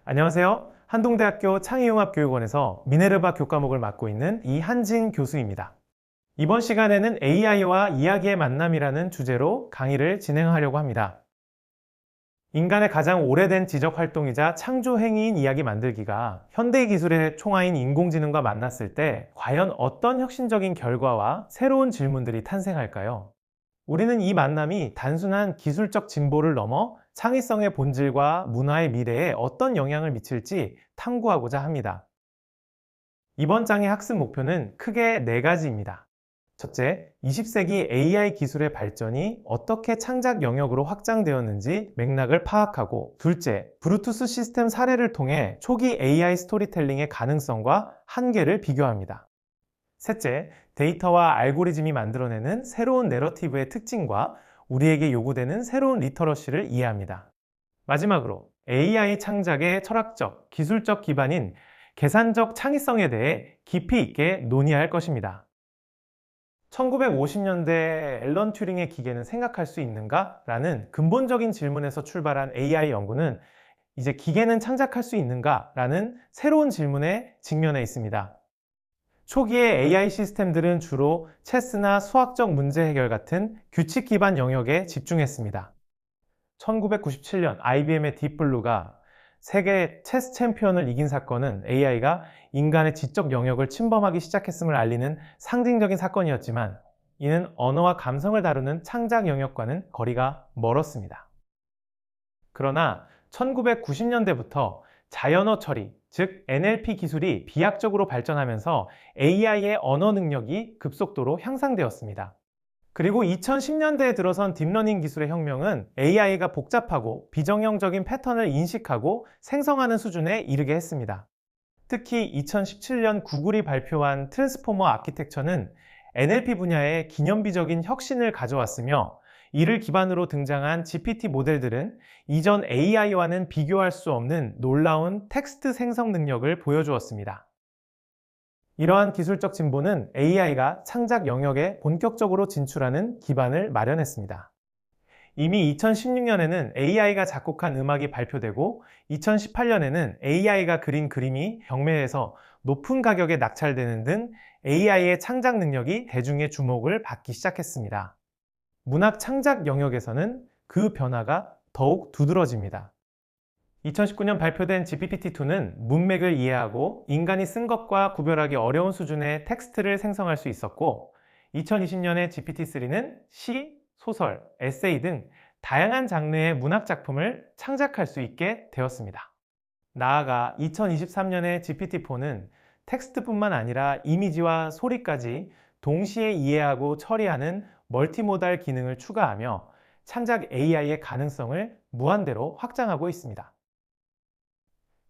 안녕하세요. 한동대학교 창의융합교육원에서 미네르바 교과목을 맡고 있는 이한진 교수입니다. 이번 시간에는 AI와 이야기의 만남이라는 주제로 강의를 진행하려고 합니다. 인간의 가장 오래된 지적 활동이자 창조 행위인 이야기 만들기가 현대 기술의 총아인 인공지능과 만났을 때 과연 어떤 혁신적인 결과와 새로운 질문들이 탄생할까요? 우리는 이 만남이 단순한 기술적 진보를 넘어 창의성의 본질과 문화의 미래에 어떤 영향을 미칠지 탐구하고자 합니다. 이번 장의 학습 목표는 크게 4가지입니다. 첫째, 20세기 AI 기술의 발전이 어떻게 창작 영역으로 확장되었는지 맥락을 파악하고, 둘째, 브루투스 시스템 사례를 통해 초기 AI 스토리텔링의 가능성과 한계를 비교합니다. 셋째, 데이터와 알고리즘이 만들어내는 새로운 내러티브의 특징과 우리에게 요구되는 새로운 리터러시를 이해합니다. 마지막으로 AI 창작의 철학적, 기술적 기반인 계산적 창의성에 대해 깊이 있게 논의할 것입니다. 1950년대 앨런 튜링의 기계는 생각할 수 있는가? 라는 근본적인 질문에서 출발한 AI 연구는 이제 기계는 창작할 수 있는가? 라는 새로운 질문에 직면해 있습니다. 초기의 AI 시스템들은 주로 체스나 수학적 문제 해결 같은 규칙 기반 영역에 집중했습니다. 1997년 IBM의 딥블루가 세계 체스 챔피언을 이긴 사건은 AI가 인간의 지적 영역을 침범하기 시작했음을 알리는 상징적인 사건이었지만, 이는 언어와 감성을 다루는 창작 영역과는 거리가 멀었습니다. 그러나 1990년대부터 자연어 처리, 즉 NLP 기술이 비약적으로 발전하면서 AI의 언어 능력이 급속도로 향상되었습니다. 그리고 2010년대에 들어선 딥러닝 기술의 혁명은 AI가 복잡하고 비정형적인 패턴을 인식하고 생성하는 수준에 이르게 했습니다. 특히 2017년 구글이 발표한 트랜스포머 아키텍처는 NLP 분야에 기념비적인 혁신을 가져왔으며, 이를 기반으로 등장한 GPT 모델들은 이전 AI와는 비교할 수 없는 놀라운 텍스트 생성 능력을 보여주었습니다. 이러한 기술적 진보는 AI가 창작 영역에 본격적으로 진출하는 기반을 마련했습니다. 이미 2016년에는 AI가 작곡한 음악이 발표되고, 2018년에는 AI가 그린 그림이 경매에서 높은 가격에 낙찰되는 등 AI의 창작 능력이 대중의 주목을 받기 시작했습니다. 문학 창작 영역에서는 그 변화가 더욱 두드러집니다. 2019년 발표된 GPT-2는 문맥을 이해하고 인간이 쓴 것과 구별하기 어려운 수준의 텍스트를 생성할 수 있었고, 2020년의 GPT-3는 시, 소설, 에세이 등 다양한 장르의 문학 작품을 창작할 수 있게 되었습니다. 나아가 2023년의 GPT-4는 텍스트뿐만 아니라 이미지와 소리까지 동시에 이해하고 처리하는 멀티모달 기능을 추가하며 창작 AI의 가능성을 무한대로 확장하고 있습니다.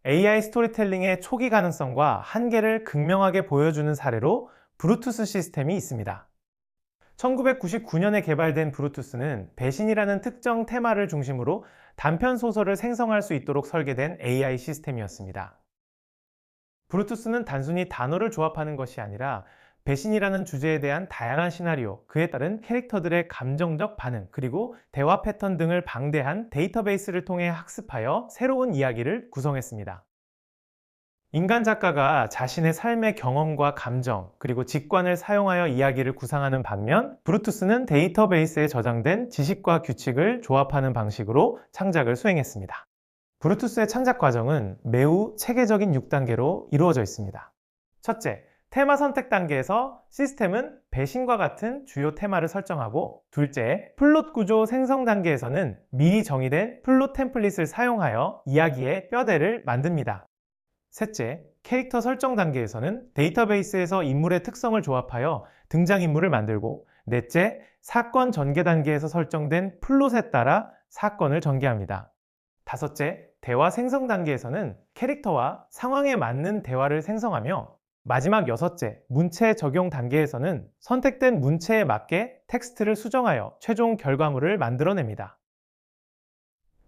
AI 스토리텔링의 초기 가능성과 한계를 극명하게 보여주는 사례로 브루투스 시스템이 있습니다. 1999년에 개발된 브루투스는 배신이라는 특정 테마를 중심으로 단편 소설을 생성할 수 있도록 설계된 AI 시스템이었습니다. 브루투스는 단순히 단어를 조합하는 것이 아니라 배신이라는 주제에 대한 다양한 시나리오, 그에 따른 캐릭터들의 감정적 반응, 그리고 대화 패턴 등을 방대한 데이터베이스를 통해 학습하여 새로운 이야기를 구성했습니다. 인간 작가가 자신의 삶의 경험과 감정, 그리고 직관을 사용하여 이야기를 구상하는 반면, 브루투스는 데이터베이스에 저장된 지식과 규칙을 조합하는 방식으로 창작을 수행했습니다. 브루투스의 창작 과정은 매우 체계적인 6단계로 이루어져 있습니다. 첫째, 테마 선택 단계에서 시스템은 배신과 같은 주요 테마를 설정하고, 둘째, 플롯 구조 생성 단계에서는 미리 정의된 플롯 템플릿을 사용하여 이야기의 뼈대를 만듭니다. 셋째, 캐릭터 설정 단계에서는 데이터베이스에서 인물의 특성을 조합하여 등장인물을 만들고, 넷째, 사건 전개 단계에서 설정된 플롯에 따라 사건을 전개합니다. 다섯째, 대화 생성 단계에서는 캐릭터와 상황에 맞는 대화를 생성하며, 마지막 여섯째, 문체 적용 단계에서는 선택된 문체에 맞게 텍스트를 수정하여 최종 결과물을 만들어냅니다.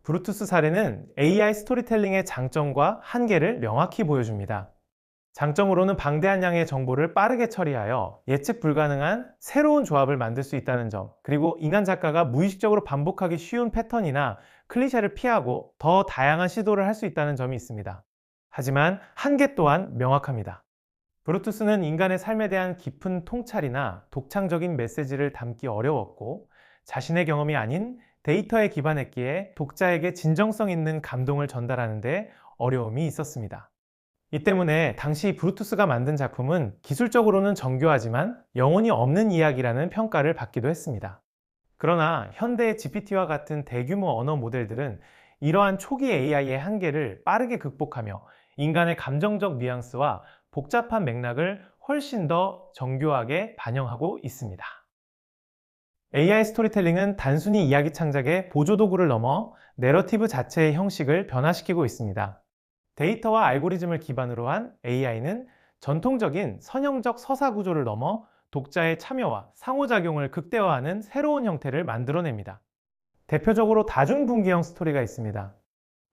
브루투스 사례는 AI 스토리텔링의 장점과 한계를 명확히 보여줍니다. 장점으로는 방대한 양의 정보를 빠르게 처리하여 예측 불가능한 새로운 조합을 만들 수 있다는 점, 그리고 인간 작가가 무의식적으로 반복하기 쉬운 패턴이나 클리셰를 피하고 더 다양한 시도를 할 수 있다는 점이 있습니다. 하지만 한계 또한 명확합니다. 브루투스는 인간의 삶에 대한 깊은 통찰이나 독창적인 메시지를 담기 어려웠고, 자신의 경험이 아닌 데이터에 기반했기에 독자에게 진정성 있는 감동을 전달하는 데 어려움이 있었습니다. 이 때문에 당시 브루투스가 만든 작품은 기술적으로는 정교하지만 영혼이 없는 이야기라는 평가를 받기도 했습니다. 그러나 현대의 GPT와 같은 대규모 언어 모델들은 이러한 초기 AI의 한계를 빠르게 극복하며 인간의 감정적 뉘앙스와 복잡한 맥락을 훨씬 더 정교하게 반영하고 있습니다. AI 스토리텔링은 단순히 이야기 창작의 보조도구를 넘어 내러티브 자체의 형식을 변화시키고 있습니다. 데이터와 알고리즘을 기반으로 한 AI는 전통적인 선형적 서사 구조를 넘어 독자의 참여와 상호작용을 극대화하는 새로운 형태를 만들어냅니다. 대표적으로 다중분기형 스토리가 있습니다.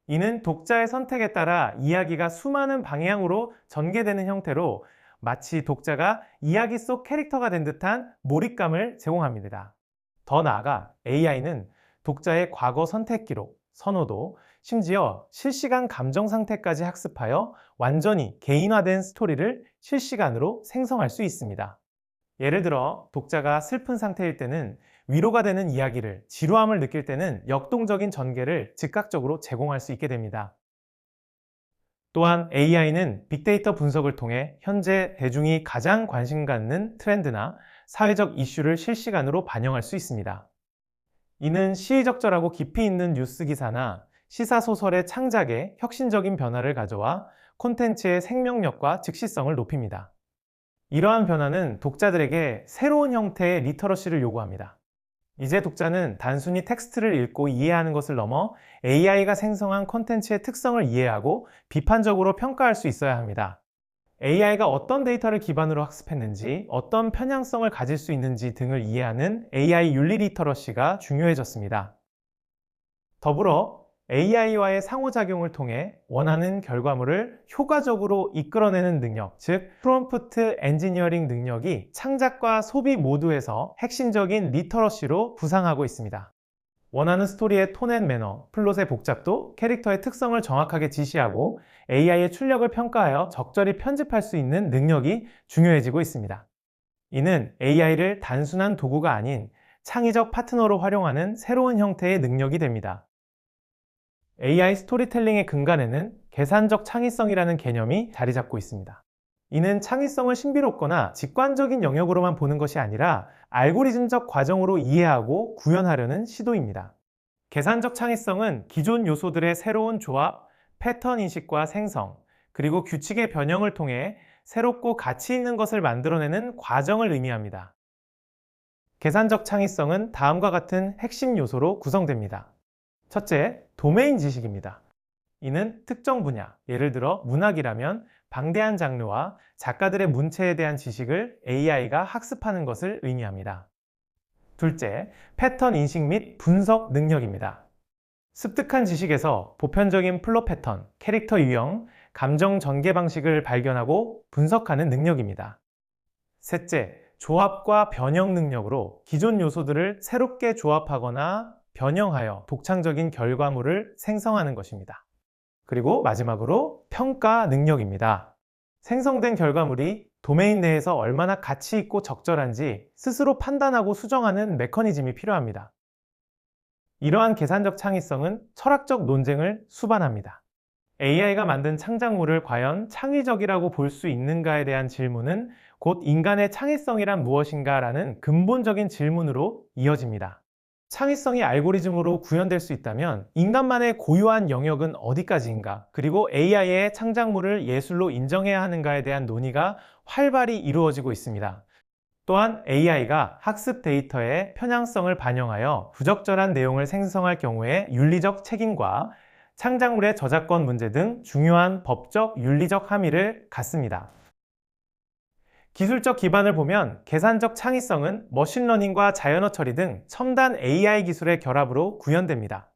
이는 독자의 선택에 따라 이야기가 수많은 방향으로 전개되는 형태로 마치 독자가 이야기 속 캐릭터가 된 듯한 몰입감을 제공합니다. 더 나아가 AI는 독자의 과거 선택 기록, 선호도, 심지어 실시간 감정 상태까지 학습하여 완전히 개인화된 스토리를 실시간으로 생성할 수 있습니다. 예를 들어 독자가 슬픈 상태일 때는 위로가 되는 이야기를, 지루함을 느낄 때는 역동적인 전개를 즉각적으로 제공할 수 있게 됩니다. 또한 AI는 빅데이터 분석을 통해 현재 대중이 가장 관심 갖는 트렌드나 사회적 이슈를 실시간으로 반영할 수 있습니다. 이는 시의적절하고 깊이 있는 뉴스 기사나 시사소설의 창작에 혁신적인 변화를 가져와 콘텐츠의 생명력과 즉시성을 높입니다. 이러한 변화는 독자들에게 새로운 형태의 리터러시를 요구합니다. 이제 독자는 단순히 텍스트를 읽고 이해하는 것을 넘어 AI가 생성한 콘텐츠의 특성을 이해하고 비판적으로 평가할 수 있어야 합니다. AI가 어떤 데이터를 기반으로 학습했는지, 어떤 편향성을 가질 수 있는지 등을 이해하는 AI 윤리 리터러시가 중요해졌습니다. 더불어 AI와의 상호작용을 통해 원하는 결과물을 효과적으로 이끌어내는 능력, 즉 프롬프트 엔지니어링 능력이 창작과 소비 모두에서 핵심적인 리터러시로 부상하고 있습니다. 원하는 스토리의 톤 앤 매너, 플롯의 복잡도, 캐릭터의 특성을 정확하게 지시하고 AI의 출력을 평가하여 적절히 편집할 수 있는 능력이 중요해지고 있습니다. 이는 AI를 단순한 도구가 아닌 창의적 파트너로 활용하는 새로운 형태의 능력이 됩니다. AI 스토리텔링의 근간에는 계산적 창의성이라는 개념이 자리 잡고 있습니다. 이는 창의성을 신비롭거나 직관적인 영역으로만 보는 것이 아니라 알고리즘적 과정으로 이해하고 구현하려는 시도입니다. 계산적 창의성은 기존 요소들의 새로운 조합, 패턴 인식과 생성, 그리고 규칙의 변형을 통해 새롭고 가치 있는 것을 만들어내는 과정을 의미합니다. 계산적 창의성은 다음과 같은 핵심 요소로 구성됩니다. 첫째, 도메인 지식입니다. 이는 특정 분야, 예를 들어 문학이라면 방대한 장르와 작가들의 문체에 대한 지식을 AI가 학습하는 것을 의미합니다. 둘째, 패턴 인식 및 분석 능력입니다. 습득한 지식에서 보편적인 플롯 패턴, 캐릭터 유형, 감정 전개 방식을 발견하고 분석하는 능력입니다. 셋째, 조합과 변형 능력으로 기존 요소들을 새롭게 조합하거나 변형하여 독창적인 결과물을 생성하는 것입니다. 그리고 마지막으로 평가 능력입니다. 생성된 결과물이 도메인 내에서 얼마나 가치 있고 적절한지 스스로 판단하고 수정하는 메커니즘이 필요합니다. 이러한 계산적 창의성은 철학적 논쟁을 수반합니다. AI가 만든 창작물을 과연 창의적이라고 볼 수 있는가에 대한 질문은 곧 인간의 창의성이란 무엇인가 라는 근본적인 질문으로 이어집니다. 창의성이 알고리즘으로 구현될 수 있다면 인간만의 고유한 영역은 어디까지인가, 그리고 AI의 창작물을 예술로 인정해야 하는가에 대한 논의가 활발히 이루어지고 있습니다. 또한 AI가 학습 데이터의 편향성을 반영하여 부적절한 내용을 생성할 경우에 윤리적 책임과 창작물의 저작권 문제 등 중요한 법적, 윤리적 함의를 갖습니다. 기술적 기반을 보면 계산적 창의성은 머신러닝과 자연어 처리 등 첨단 AI 기술의 결합으로 구현됩니다.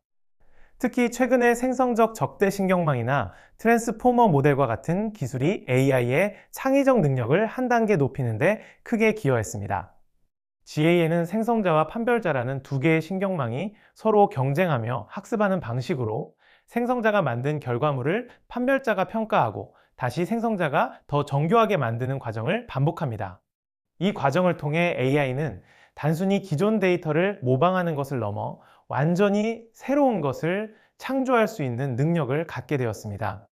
특히 최근의 생성적 적대신경망이나 트랜스포머 모델과 같은 기술이 AI의 창의적 능력을 한 단계 높이는 데 크게 기여했습니다. GAN은 생성자와 판별자라는 두 개의 신경망이 서로 경쟁하며 학습하는 방식으로 생성자가 만든 결과물을 판별자가 평가하고 다시 생성자가 더 정교하게 만드는 과정을 반복합니다. 이 과정을 통해 AI는 단순히 기존 데이터를 모방하는 것을 넘어 완전히 새로운 것을 창조할 수 있는 능력을 갖게 되었습니다.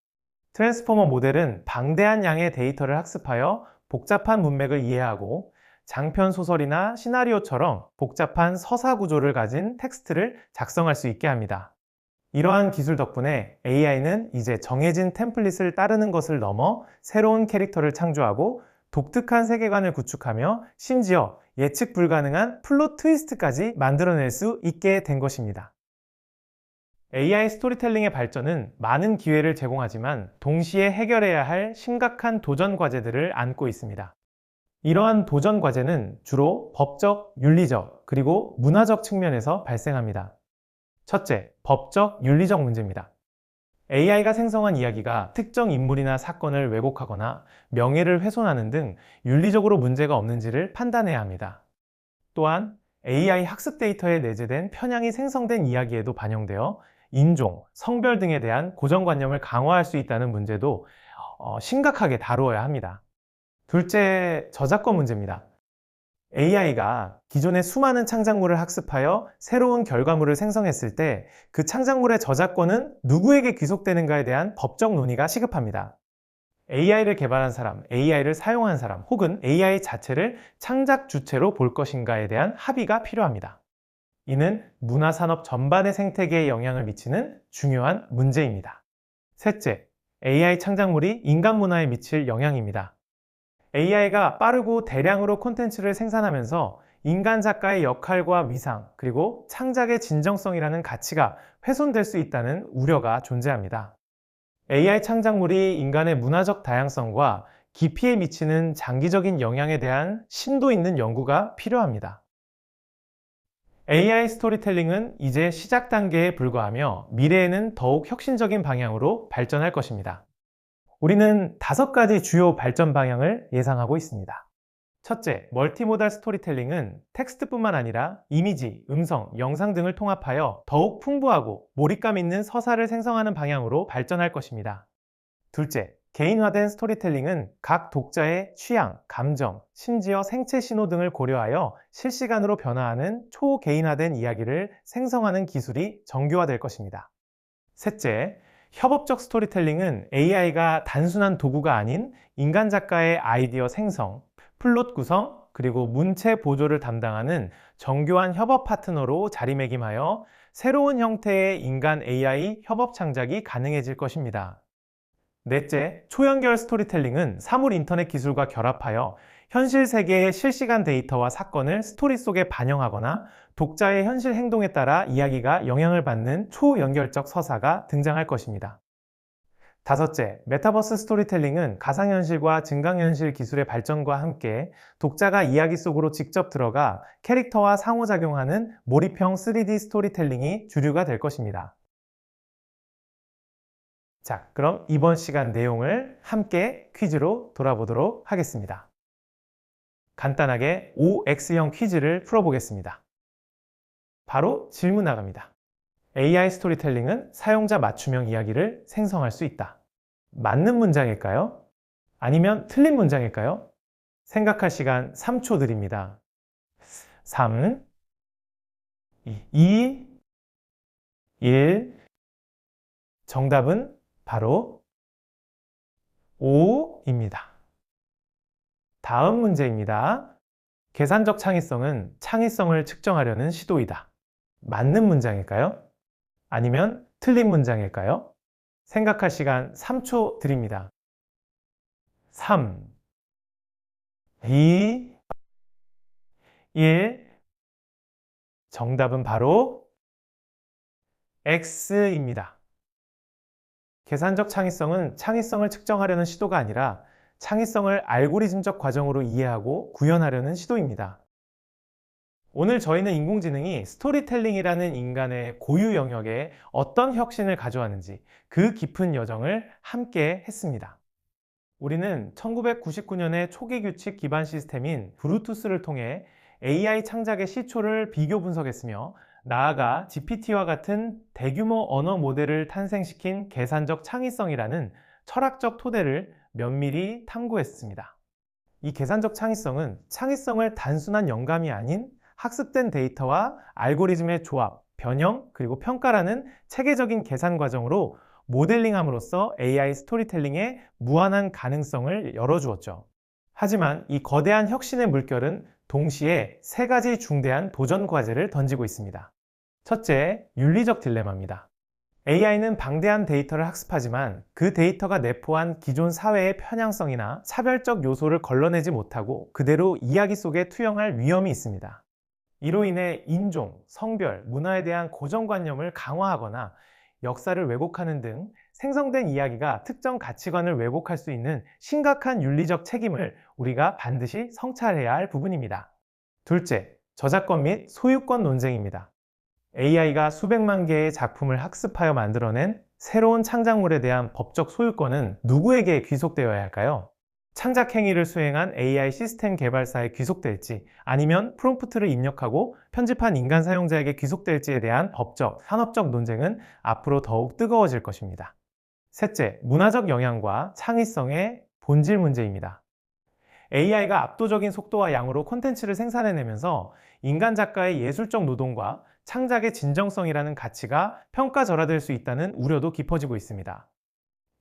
트랜스포머 모델은 방대한 양의 데이터를 학습하여 복잡한 문맥을 이해하고 장편 소설이나 시나리오처럼 복잡한 서사 구조를 가진 텍스트를 작성할 수 있게 합니다. 이러한 기술 덕분에 AI는 이제 정해진 템플릿을 따르는 것을 넘어 새로운 캐릭터를 창조하고 독특한 세계관을 구축하며 심지어 예측 불가능한 플롯 트위스트까지 만들어낼 수 있게 된 것입니다. AI 스토리텔링의 발전은 많은 기회를 제공하지만 동시에 해결해야 할 심각한 도전 과제들을 안고 있습니다. 이러한 도전 과제는 주로 법적, 윤리적, 그리고 문화적 측면에서 발생합니다. 첫째, 법적, 윤리적 문제입니다. AI가 생성한 이야기가 특정 인물이나 사건을 왜곡하거나 명예를 훼손하는 등 윤리적으로 문제가 없는지를 판단해야 합니다. 또한 AI 학습 데이터에 내재된 편향이 생성된 이야기에도 반영되어 인종, 성별 등에 대한 고정관념을 강화할 수 있다는 문제도 심각하게 다루어야 합니다. 둘째, 저작권 문제입니다. AI가 기존의 수많은 창작물을 학습하여 새로운 결과물을 생성했을 때 그 창작물의 저작권은 누구에게 귀속되는가에 대한 법적 논의가 시급합니다. AI를 개발한 사람, AI를 사용한 사람, 혹은 AI 자체를 창작 주체로 볼 것인가에 대한 합의가 필요합니다. 이는 문화산업 전반의 생태계에 영향을 미치는 중요한 문제입니다. 셋째, AI 창작물이 인간 문화에 미칠 영향입니다. AI가 빠르고 대량으로 콘텐츠를 생산하면서 인간 작가의 역할과 위상, 그리고 창작의 진정성이라는 가치가 훼손될 수 있다는 우려가 존재합니다. AI 창작물이 인간의 문화적 다양성과 깊이에 미치는 장기적인 영향에 대한 심도 있는 연구가 필요합니다. AI 스토리텔링은 이제 시작 단계에 불과하며 미래에는 더욱 혁신적인 방향으로 발전할 것입니다. 우리는 5가지 주요 발전 방향을 예상하고 있습니다. 첫째, 멀티모달 스토리텔링은 텍스트뿐만 아니라 이미지, 음성, 영상 등을 통합하여 더욱 풍부하고 몰입감 있는 서사를 생성하는 방향으로 발전할 것입니다. 둘째, 개인화된 스토리텔링은 각 독자의 취향, 감정, 심지어 생체 신호 등을 고려하여 실시간으로 변화하는 초개인화된 이야기를 생성하는 기술이 정교화될 것입니다. 셋째, 협업적 스토리텔링은 AI가 단순한 도구가 아닌 인간 작가의 아이디어 생성, 플롯 구성, 그리고 문체 보조를 담당하는 정교한 협업 파트너로 자리매김하여 새로운 형태의 인간 AI 협업 창작이 가능해질 것입니다. 넷째, 초연결 스토리텔링은 사물 인터넷 기술과 결합하여 현실 세계의 실시간 데이터와 사건을 스토리 속에 반영하거나 독자의 현실 행동에 따라 이야기가 영향을 받는 초연결적 서사가 등장할 것입니다. 다섯째, 메타버스 스토리텔링은 가상현실과 증강현실 기술의 발전과 함께 독자가 이야기 속으로 직접 들어가 캐릭터와 상호작용하는 몰입형 3D 스토리텔링이 주류가 될 것입니다. 자, 그럼 이번 시간 내용을 함께 퀴즈로 돌아보도록 하겠습니다. 간단하게 OX형 퀴즈를 풀어보겠습니다. 바로 질문 나갑니다. AI 스토리텔링은 사용자 맞춤형 이야기를 생성할 수 있다. 맞는 문장일까요? 아니면 틀린 문장일까요? 생각할 시간 3초 드립니다. 3, 2, 1. 정답은 바로 O입니다. 다음 문제입니다. 계산적 창의성은 창의성을 측정하려는 시도이다. 맞는 문장일까요? 아니면 틀린 문장일까요? 생각할 시간 3초 드립니다. 3, 2, 1. 정답은 바로 X입니다. 계산적 창의성은 창의성을 측정하려는 시도가 아니라 창의성을 알고리즘적 과정으로 이해하고 구현하려는 시도입니다. 오늘 저희는 인공지능이 스토리텔링이라는 인간의 고유 영역에 어떤 혁신을 가져왔는지 그 깊은 여정을 함께 했습니다. 우리는 1999년에 초기 규칙 기반 시스템인 브루투스를 통해 AI 창작의 시초를 비교 분석했으며 나아가 GPT와 같은 대규모 언어 모델을 탄생시킨 계산적 창의성이라는 철학적 토대를 면밀히 탐구했습니다. 이 계산적 창의성은 창의성을 단순한 영감이 아닌 학습된 데이터와 알고리즘의 조합, 변형, 그리고 평가라는 체계적인 계산 과정으로 모델링함으로써 AI 스토리텔링의 무한한 가능성을 열어주었죠. 하지만 이 거대한 혁신의 물결은 동시에 세 가지 중대한 도전 과제를 던지고 있습니다. 첫째, 윤리적 딜레마입니다. AI는 방대한 데이터를 학습하지만 그 데이터가 내포한 기존 사회의 편향성이나 차별적 요소를 걸러내지 못하고 그대로 이야기 속에 투영할 위험이 있습니다. 이로 인해 인종, 성별, 문화에 대한 고정관념을 강화하거나 역사를 왜곡하는 등 생성된 이야기가 특정 가치관을 왜곡할 수 있는 심각한 윤리적 책임을 우리가 반드시 성찰해야 할 부분입니다. 둘째, 저작권 및 소유권 논쟁입니다. AI가 수백만 개의 작품을 학습하여 만들어낸 새로운 창작물에 대한 법적 소유권은 누구에게 귀속되어야 할까요? 창작 행위를 수행한 AI 시스템 개발사에 귀속될지 아니면 프롬프트를 입력하고 편집한 인간 사용자에게 귀속될지에 대한 법적, 산업적 논쟁은 앞으로 더욱 뜨거워질 것입니다. 셋째, 문화적 영향과 창의성의 본질 문제입니다. AI가 압도적인 속도와 양으로 콘텐츠를 생산해내면서 인간 작가의 예술적 노동과 창작의 진정성이라는 가치가 평가절하될 수 있다는 우려도 깊어지고 있습니다.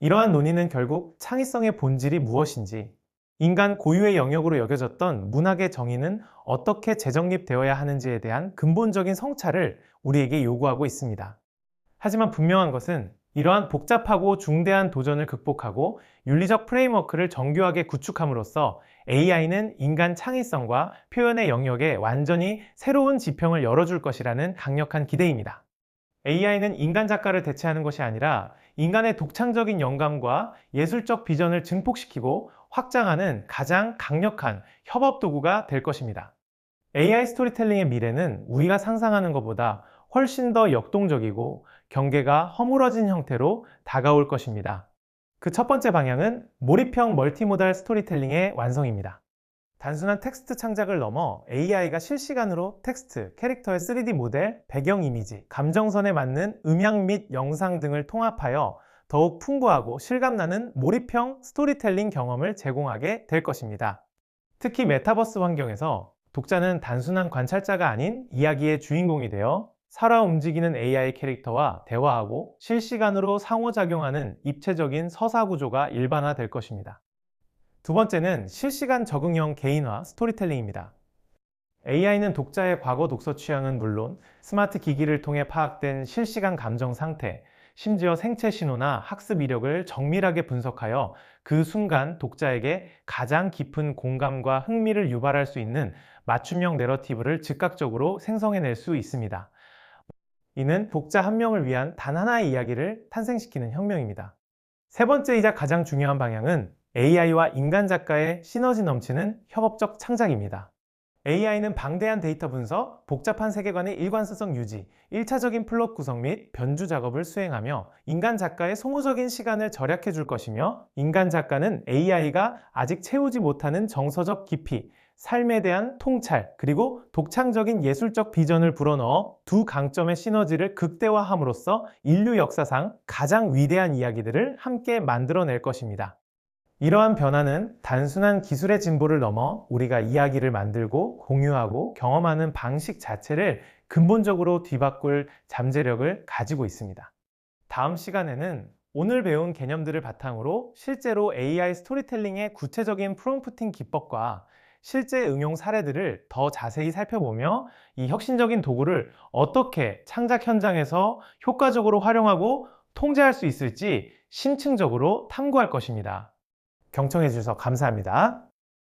이러한 논의는 결국 창의성의 본질이 무엇인지, 인간 고유의 영역으로 여겨졌던 문학의 정의는 어떻게 재정립되어야 하는지에 대한 근본적인 성찰을 우리에게 요구하고 있습니다. 하지만 분명한 것은 이러한 복잡하고 중대한 도전을 극복하고 윤리적 프레임워크를 정교하게 구축함으로써 AI는 인간 창의성과 표현의 영역에 완전히 새로운 지평을 열어줄 것이라는 강력한 기대입니다. AI는 인간 작가를 대체하는 것이 아니라 인간의 독창적인 영감과 예술적 비전을 증폭시키고 확장하는 가장 강력한 협업 도구가 될 것입니다. AI 스토리텔링의 미래는 우리가 상상하는 것보다 훨씬 더 역동적이고 경계가 허물어진 형태로 다가올 것입니다. 그 첫 번째 방향은 몰입형 멀티모달 스토리텔링의 완성입니다. 단순한 텍스트 창작을 넘어 AI가 실시간으로 텍스트, 캐릭터의 3D 모델, 배경 이미지, 감정선에 맞는 음향 및 영상 등을 통합하여 더욱 풍부하고 실감나는 몰입형 스토리텔링 경험을 제공하게 될 것입니다. 특히 메타버스 환경에서 독자는 단순한 관찰자가 아닌 이야기의 주인공이 되어 살아 움직이는 AI 캐릭터와 대화하고 실시간으로 상호작용하는 입체적인 서사 구조가 일반화될 것입니다. 두 번째는 실시간 적응형 개인화 스토리텔링입니다. AI는 독자의 과거 독서 취향은 물론 스마트 기기를 통해 파악된 실시간 감정 상태, 심지어 생체 신호나 학습 이력을 정밀하게 분석하여 그 순간 독자에게 가장 깊은 공감과 흥미를 유발할 수 있는 맞춤형 내러티브를 즉각적으로 생성해낼 수 있습니다. 이는 독자 한 명을 위한 단 하나의 이야기를 탄생시키는 혁명입니다. 세 번째이자 가장 중요한 방향은 AI와 인간 작가의 시너지 넘치는 협업적 창작입니다. AI는 방대한 데이터 분석, 복잡한 세계관의 일관성 유지, 1차적인 플롯 구성 및 변주 작업을 수행하며 인간 작가의 소모적인 시간을 절약해 줄 것이며, 인간 작가는 AI가 아직 채우지 못하는 정서적 깊이, 삶에 대한 통찰, 그리고 독창적인 예술적 비전을 불어넣어 두 강점의 시너지를 극대화함으로써 인류 역사상 가장 위대한 이야기들을 함께 만들어낼 것입니다. 이러한 변화는 단순한 기술의 진보를 넘어 우리가 이야기를 만들고 공유하고 경험하는 방식 자체를 근본적으로 뒤바꿀 잠재력을 가지고 있습니다. 다음 시간에는 오늘 배운 개념들을 바탕으로 실제로 AI 스토리텔링의 구체적인 프롬프팅 기법과 실제 응용 사례들을 더 자세히 살펴보며 이 혁신적인 도구를 어떻게 창작 현장에서 효과적으로 활용하고 통제할 수 있을지 심층적으로 탐구할 것입니다. 경청해 주셔서 감사합니다.